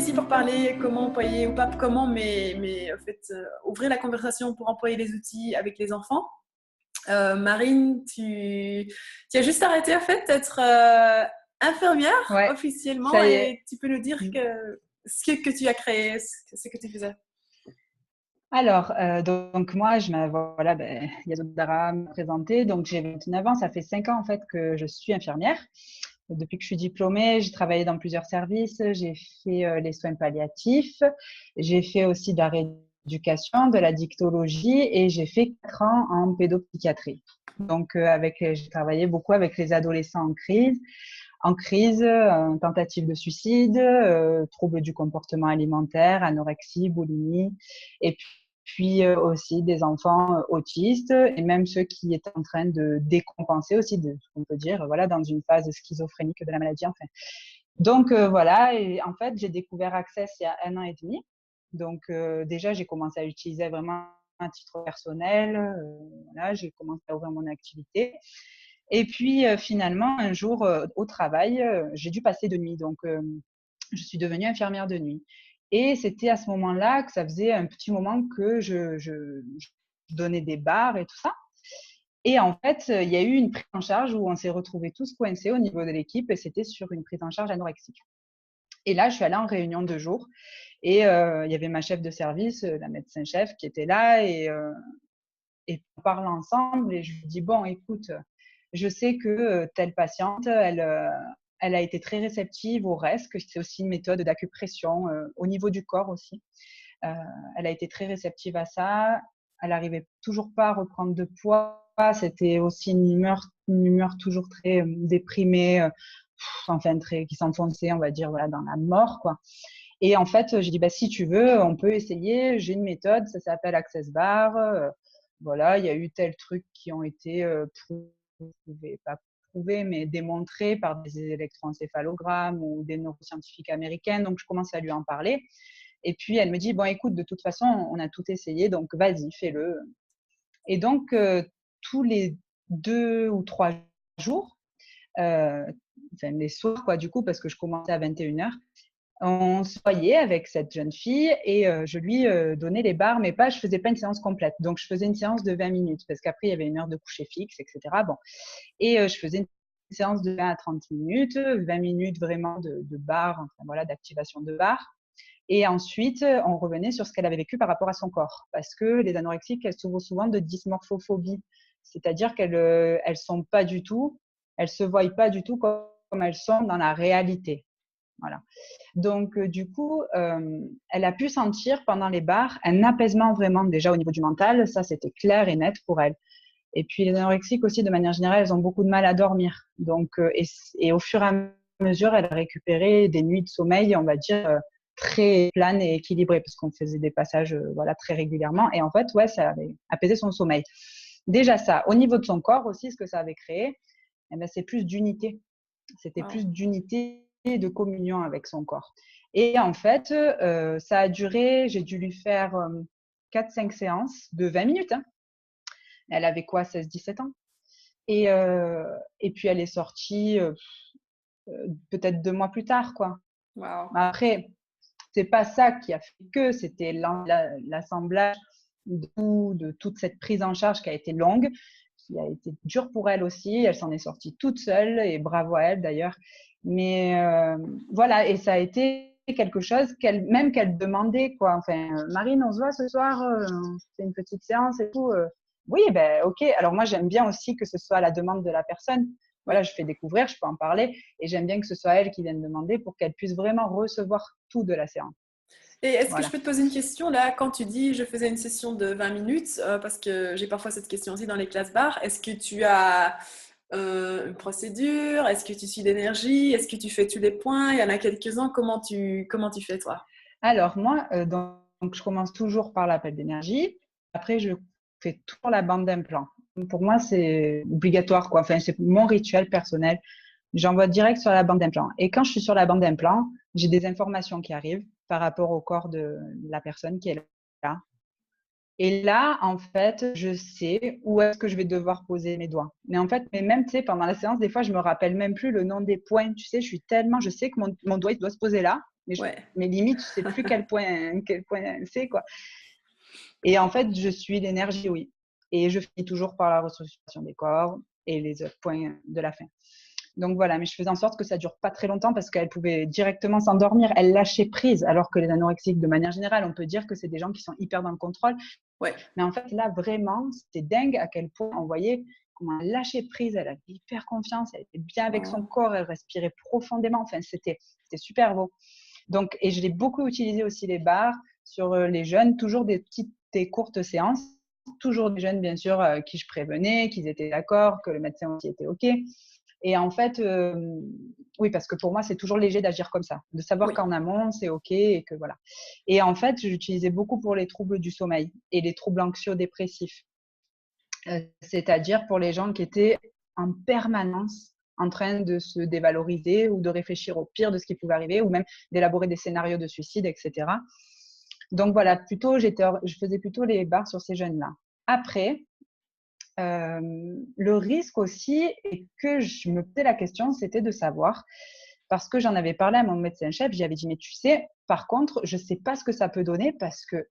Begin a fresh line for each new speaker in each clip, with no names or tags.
ici pour parler comment employer, ou pas comment, mais en fait, ouvrir la conversation pour employer les outils avec les enfants. Marine, tu as juste arrêté en fait d'être infirmière
Ouais,
officiellement
ça y est.
et tu peux nous dire ce que tu as créé, ce que tu faisais.
Alors, donc moi, voilà, Yasodhara me présenter. Donc, j'ai 29 ans. Ça fait 5 ans en fait que je suis infirmière. Depuis que je suis diplômée, j'ai travaillé dans plusieurs services. J'ai fait les soins palliatifs. J'ai fait aussi de la rééducation, de la dictologie et j'ai fait 4 ans en pédopsychiatrie. Donc, j'ai travaillé beaucoup avec les adolescents en crise, tentative de suicide, troubles du comportement alimentaire, anorexie, boulimie, et puis aussi des enfants autistes et même ceux qui étaient en train de décompenser aussi, on peut dire, voilà, dans une phase schizophrénique de la maladie. Enfin. Donc voilà, et en fait, j'ai découvert Access il y a 1 an et demi. Donc déjà, j'ai commencé à l'utiliser vraiment à titre personnel. Voilà, j'ai commencé à ouvrir mon activité. Et puis finalement, un jour au travail, j'ai dû passer de nuit. Donc, je suis devenue infirmière de nuit. Et c'était à ce moment-là que ça faisait un petit moment que je donnais des bars et tout ça. Et en fait, il y a eu une prise en charge où on s'est retrouvés tous coincés au niveau de l'équipe et c'était sur une prise en charge anorexique. Et là, je suis allée en réunion de jour et il y avait ma chef de service, la médecin-chef, qui était là et on parle ensemble et je lui dis, bon, écoute, je sais que telle patiente, elle a été très réceptive au reste, que c'est aussi une méthode d'acupression au niveau du corps aussi. Euh, Elle a été très réceptive à ça. Elle n'arrivait toujours pas à reprendre de poids. C'était aussi une humeur toujours très déprimée, enfin qui s'enfonçait, on va dire, voilà, dans la mort, quoi. Et en fait, j'ai dit, bah, si tu veux, on peut essayer. J'ai une méthode, ça s'appelle Access Bar. Voilà, il y a eu tels trucs qui ont été prouvés, pas prouvés, mais démontrés par des électroencéphalogrammes ou des neuroscientifiques américaines. Donc, je commence à lui en parler. Et puis, elle me dit, bon, écoute, de toute façon, on a tout essayé, donc vas-y, fais-le. Et donc, tous les 2 ou 3 jours, enfin les soirs, quoi, du coup, parce que je commençais à 21h, on se voyait avec cette jeune fille et je lui donnais les barres, mais je faisais pas une séance complète. Donc, je faisais une séance de 20 minutes parce qu'après, il y avait une heure de coucher fixe, etc. Bon. Et je faisais une séance de 20 à 30 minutes, 20 minutes vraiment de barres, enfin, voilà, d'activation de barres. Et ensuite, on revenait sur ce qu'elle avait vécu par rapport à son corps. Parce que les anorexiques, elles souffrent souvent de dysmorphophobie. C'est-à-dire elles sont pas du tout, elles se voient pas du tout comme elles sont dans la réalité. Voilà. Donc, du coup, elle a pu sentir pendant les bars un apaisement vraiment déjà au niveau du mental. Ça, c'était clair et net pour elle. Et puis, les anorexiques aussi, de manière générale, elles ont beaucoup de mal à dormir. Donc, et au fur et à mesure, elle a récupéré des nuits de sommeil, on va dire, très planes et équilibrées, parce qu'on faisait des passages voilà, très régulièrement. Et en fait, ouais, ça avait apaisé son sommeil. Déjà ça. Au niveau de son corps aussi, ce que ça avait créé, eh ben, c'est plus d'unité. C'était
Wow.
plus d'unité et de communion avec son corps. Et en fait, ça a duré, j'ai dû lui faire 4-5 séances de 20 minutes. Hein. Elle avait quoi, 16-17 ans. Et puis, elle est sortie peut-être 2 mois plus tard, quoi.
Wow.
Après, c'est pas ça qui a fait que, c'était l'assemblage de toute cette prise en charge qui a été longue, qui a été dure pour elle aussi. Elle s'en est sortie toute seule et bravo à elle d'ailleurs. Mais voilà, et ça a été quelque chose même qu'elle demandait, quoi. Enfin, Marine, on se voit ce soir, c'est une petite séance et tout. Oui, ben ok. Alors moi, j'aime bien aussi que ce soit à la demande de la personne.
Oui.
Voilà, je fais découvrir, je peux en parler, et j'aime bien que ce soit elle qui vienne demander pour qu'elle puisse vraiment recevoir tout de la séance.
Et est-ce que je
Voilà.
peux te poser une question là, quand tu dis je faisais une session de 20 minutes, parce que j'ai parfois cette question aussi dans les classes bar, est-ce que tu as une procédure? Est-ce que tu suis d'énergie? Est-ce que tu fais tous les points? Il y en a quelques-uns. Comment tu fais toi?
Alors moi, donc je commence toujours par l'appel d'énergie. Après, je fais toujours la bande d'implant. Pour moi, c'est obligatoire, quoi. Enfin, c'est mon rituel personnel. J'envoie direct sur la bande d'implant. Et quand je suis sur la bande d'implant, j'ai des informations qui arrivent par rapport au corps de la personne qui est là. Et là, en fait, je sais où est-ce que je vais devoir poser mes doigts. Mais en fait, même, tu sais, pendant la séance, des fois, je me rappelle même plus le nom des points. Tu sais, je sais que mon doigt, il doit se poser là. Mais
Ouais.
mes limites, je sais plus quel point c'est, quoi. Et en fait, je suis l'énergie, oui. Et je finis toujours par la restructuration des corps et les autres points de la fin. Donc voilà, mais je faisais en sorte que ça dure pas très longtemps parce qu'elle pouvait directement s'endormir. Elle lâchait prise, alors que les anorexiques, de manière générale, on peut dire que c'est des gens qui sont hyper dans le contrôle.
Ouais.
Mais en fait, là, vraiment, c'était dingue à quel point on voyait comment elle lâchait prise, elle avait hyper confiance, elle était bien avec son
Oh.
corps, elle respirait profondément. Enfin, c'était super beau. Donc, et je l'ai beaucoup utilisé aussi les barres sur les jeunes, toujours des courtes séances, toujours des jeunes, bien sûr, qui je prévenais, qu'ils étaient d'accord, que le médecin aussi était OK. Et en fait, oui, parce que pour moi, c'est toujours léger d'agir comme ça, de savoir
Oui.
qu'en amont, c'est OK et que voilà. Et en fait, j'utilisais beaucoup pour les troubles du sommeil et les troubles anxio-dépressifs. C'est-à-dire pour les gens qui étaient en permanence en train de se dévaloriser ou de réfléchir au pire de ce qui pouvait arriver ou même d'élaborer des scénarios de suicide, etc. Donc voilà, plutôt, je faisais plutôt les barres sur ces jeunes-là. Après, le risque aussi, et que je me posais la question, c'était de savoir, parce que j'en avais parlé à mon médecin-chef, j'avais dit, mais tu sais, par contre, je ne sais pas ce que ça peut donner parce que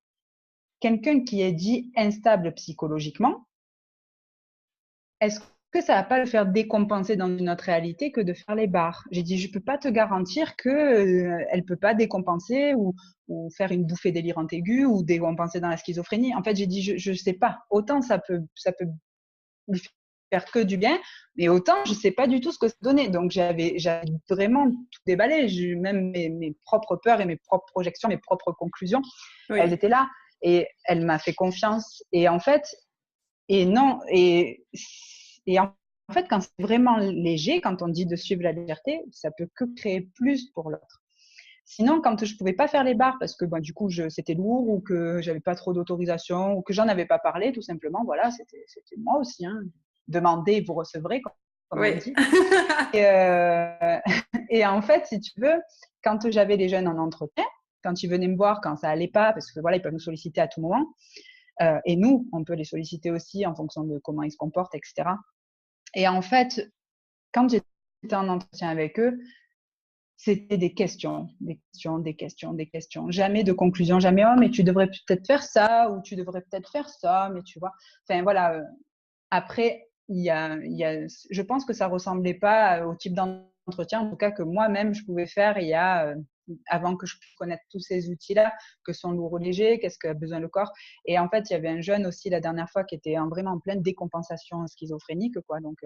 quelqu'un qui est dit instable psychologiquement, est-ce que ça va pas le faire décompenser dans une autre réalité que de faire les barres? J'ai dit, je peux pas te garantir que elle peut pas décompenser ou faire une bouffée délirante aiguë ou décompenser dans la schizophrénie. En fait, j'ai dit, je sais pas. Autant ça peut lui faire que du bien, mais autant je sais pas du tout ce que ça donnait. Donc j'avais vraiment tout déballé. Même mes propres peurs et mes propres projections, mes propres conclusions, elles
Oui.
étaient là. Et elle m'a fait confiance. Et en fait, et non, et en fait, quand c'est vraiment léger, quand on dit de suivre la légèreté, ça peut que créer plus pour l'autre. Sinon, quand je pouvais pas faire les barres parce que du coup c'était lourd ou que j'avais pas trop d'autorisation ou que j'en avais pas parlé, tout simplement, voilà, c'était moi aussi. Hein. Demandez, vous recevrez, comme on
Oui.
dit. Et en fait, si tu veux, quand j'avais les jeunes en entretien, quand ils venaient me voir, quand ça allait pas, parce que voilà, ils peuvent nous solliciter à tout moment, et nous, on peut les solliciter aussi en fonction de comment ils se comportent, etc. Et en fait, quand j'étais en entretien avec eux, c'était des questions, des questions, des questions, des questions. Jamais de conclusion, jamais oh mais tu devrais peut-être faire ça ou tu devrais peut-être faire ça, mais tu vois. Enfin voilà. Après, je pense que ça ressemblait pas au type d'entretien, en tout cas que moi-même je pouvais faire avant que je puisse connaître tous ces outils-là, que sont lourds ou légers, qu'est-ce qu'a besoin le corps. Et en fait, il y avait un jeune aussi la dernière fois qui était vraiment en pleine décompensation schizophrénique, quoi. Donc,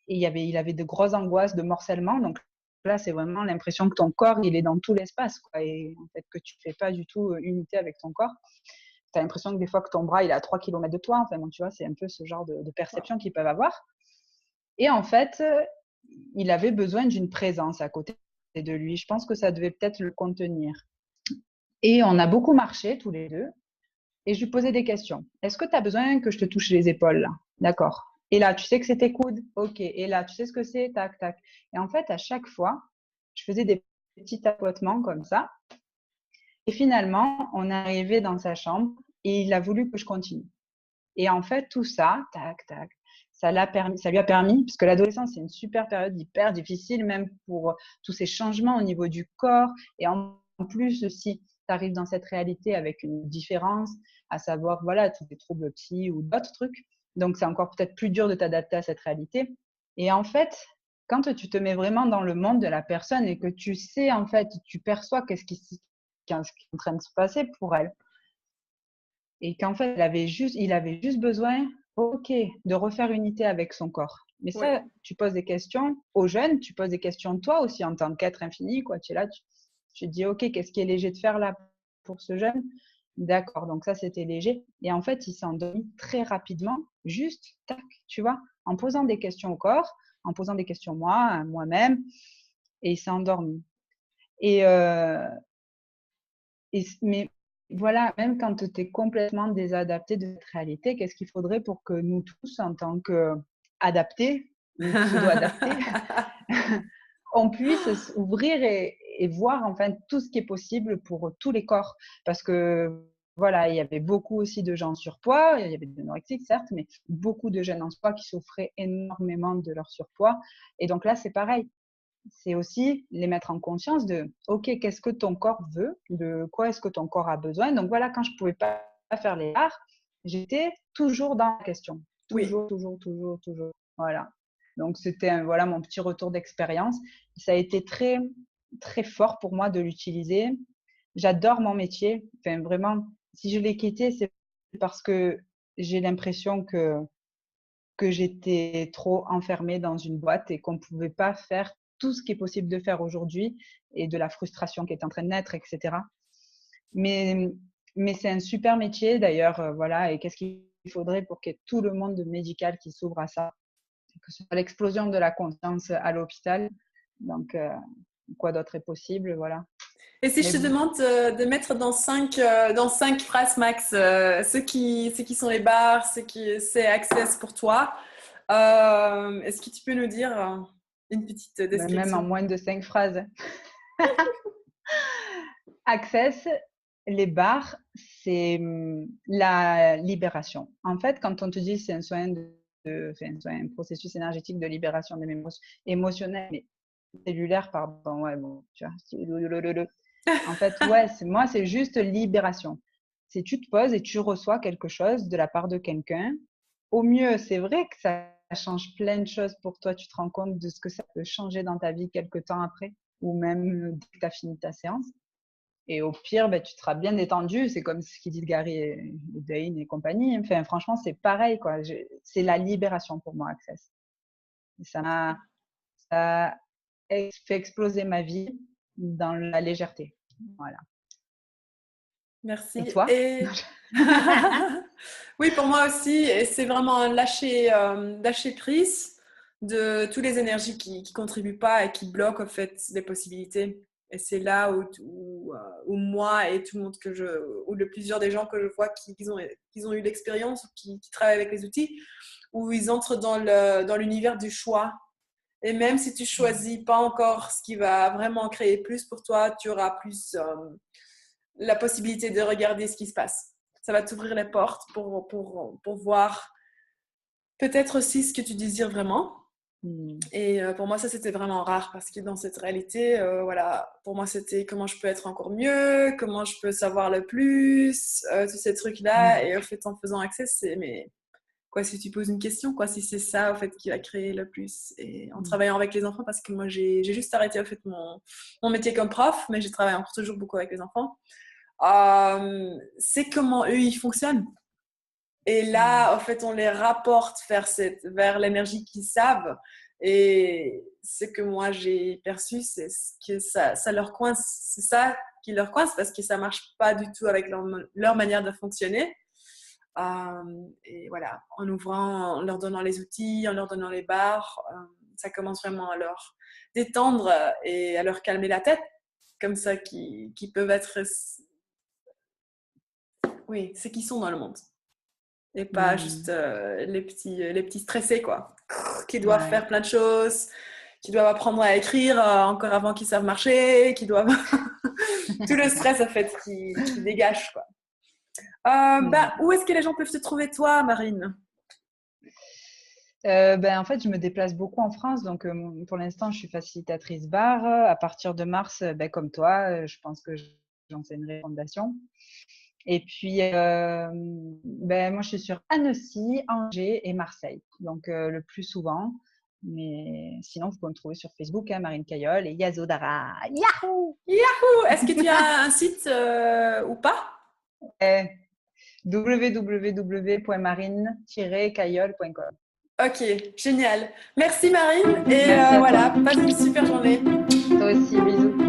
et il avait de grosses angoisses de morcellement. Donc là, c'est vraiment l'impression que ton corps, il est dans tout l'espace, quoi. Et en fait, que tu fais pas du tout unité avec ton corps. Tu as l'impression que des fois que ton bras, il est à 3 km de toi. Enfin, bon, tu vois, c'est un peu ce genre de perception qu'ils peuvent avoir. Et en fait, il avait besoin d'une présence à côté de lui. Je pense que ça devait peut-être le contenir. Et on a beaucoup marché tous les deux. Et je lui posais des questions. Est-ce que tu as besoin que je te touche les épaules là? D'accord. Et là, tu sais que c'est tes coudes? Ok. Et là, tu sais ce que c'est? Tac, tac. Et en fait, à chaque fois, je faisais des petits tapotements comme ça. Et finalement, on est arrivé dans sa chambre et il a voulu que je continue. Et en fait, tout ça, tac, tac, ça lui a permis, parce que l'adolescence, c'est une super période hyper difficile, même pour tous ces changements au niveau du corps. Et en plus, si tu arrives dans cette réalité avec une différence, à savoir, voilà, tous les troubles psy ou d'autres trucs. Donc, c'est encore peut-être plus dur de t'adapter à cette réalité. Et en fait, quand tu te mets vraiment dans le monde de la personne et que tu sais, en fait, tu perçois qu'est-ce qui est en train de se passer pour elle, et qu'en fait, il avait juste besoin, ok, de refaire unité avec son corps. Mais
Oui.
ça, tu poses des questions aux jeunes, tu poses des questions toi aussi en tant qu'être infini, quoi. Tu es là, tu te dis, ok, qu'est-ce qui est léger de faire là pour ce jeune? D'accord, donc ça, c'était léger. Et en fait, il s'est endormi très rapidement, juste, tac, tu vois, en posant des questions au corps, en posant des questions à moi-même, et il s'est endormi. Et, mais voilà, même quand tu es complètement désadapté de cette réalité, qu'est-ce qu'il faudrait pour que nous tous, en tant qu'adaptés ou pseudo-adaptés, on puisse s'ouvrir et voir enfin tout ce qui est possible pour tous les corps. Parce que voilà, il y avait beaucoup aussi de gens en surpoids, il y avait des anorexiques certes, mais beaucoup de jeunes en surpoids qui souffraient énormément de leur surpoids. Et donc là, c'est pareil. c'est aussi les mettre en conscience de, OK, qu'est-ce que ton corps veut? De quoi est-ce que ton corps a besoin? Donc voilà, quand je ne pouvais pas faire les arts, j'étais toujours dans la question.
Oui.
Toujours, toujours, toujours, toujours. Voilà. Donc c'était voilà mon petit retour d'expérience. Ça a été très, très fort pour moi de l'utiliser. J'adore mon métier. Enfin, vraiment, si je l'ai quitté, c'est parce que j'ai l'impression que j'étais trop enfermée dans une boîte et qu'on ne pouvait pas faire tout ce qui est possible de faire aujourd'hui et de la frustration qui est en train de naître, etc. Mais, mais c'est un super métier d'ailleurs, voilà. Et qu'est-ce qu'il faudrait pour qu'il y ait tout le monde médical qui s'ouvre à ça? Que ce soit l'explosion de la confiance à l'hôpital. Donc, quoi d'autre est possible, voilà.
Et si
Mais
je te
bon,
demande de mettre dans cinq phrases max, ceux qui sont les bars, ceux qui c'est Access pour toi, est-ce que tu peux nous dire une petite
même en
description?
moins de 5 phrases. Access, les bars, c'est la libération. En fait, quand on te dit c'est un soin un processus énergétique de libération des mémoires émotionnelles, mais cellulaires, pardon, ouais, bon, tu vois. En fait, ouais, moi, c'est juste libération. C'est tu te poses et tu reçois quelque chose de la part de quelqu'un. Au mieux, c'est vrai que ça change plein de choses pour toi. Tu te rends compte de ce que ça peut changer dans ta vie quelques temps après, ou même dès que tu as fini ta séance. Et au pire, ben, tu seras bien détendu. C'est comme ce qu'ils disent Gary et Dane et compagnie. Enfin, franchement, c'est pareil, quoi. C'est la libération pour moi, Access. Et ça a fait exploser ma vie dans la légèreté. Voilà. Et
Merci.
toi?
Et oui, pour moi aussi, et c'est vraiment un lâcher prise de toutes les énergies qui ne contribuent pas et qui bloquent en fait les possibilités. Et c'est là où moi et tout le monde ou le plusieurs des gens que je vois qui ont eu l'expérience ou qui travaillent avec les outils, où ils entrent dans l'univers du choix. Et même si tu choisis pas encore ce qui va vraiment créer plus pour toi, tu auras plus la possibilité de regarder ce qui se passe. Ça va t'ouvrir les portes pour voir peut-être aussi ce que tu désires vraiment. Et pour moi, ça, c'était vraiment rare parce que dans cette réalité, voilà, pour moi, c'était comment je peux être encore mieux, comment je peux savoir le plus, tous ces trucs-là. Et en fait, en faisant accès, c'est mais quoi, si tu poses une question, quoi, si c'est ça, en fait, qui va créer le plus. Et en travaillant avec les enfants, parce que moi, j'ai juste arrêté, en fait, mon métier comme prof, mais je travaille encore toujours beaucoup avec les enfants. C'est comment eux, ils fonctionnent. Et là, en fait, on les rapporte vers l'énergie qu'ils savent. Et ce que moi, j'ai perçu, c'est que ça leur coince. C'est ça qui leur coince parce que ça marche pas du tout avec leur manière de fonctionner. Et voilà, en ouvrant, en leur donnant les outils, en leur donnant les barres, ça commence vraiment à leur détendre et à leur calmer la tête, comme ça, qui peuvent être, oui, c'est qui sont dans le monde. Et pas juste les petits stressés, quoi, qui doivent faire
Ouais.
plein de choses, qui doivent apprendre à écrire encore avant qu'ils savent marcher, qui doivent... Tout le stress, en fait, qui dégage, quoi. Où est-ce que les gens peuvent te trouver, toi, Marine?
Ben, en fait, je me déplace beaucoup en France, donc pour l'instant, je suis facilitatrice bar. À partir de mars, ben, comme toi, je pense que j'enseignerai fondation. Et puis, ben, moi, je suis sur Annecy, Angers et Marseille, donc le plus souvent. Mais sinon, vous pouvez me trouver sur Facebook, hein, Marine Cayol et Yazodara. Yahoo!
Yahoo! Est-ce que tu as un site ou pas?
www.marine-cayol.com.
Ok, génial. Merci Marine et
Merci à toi.
voilà, passe une super journée.
Toi aussi, bisous.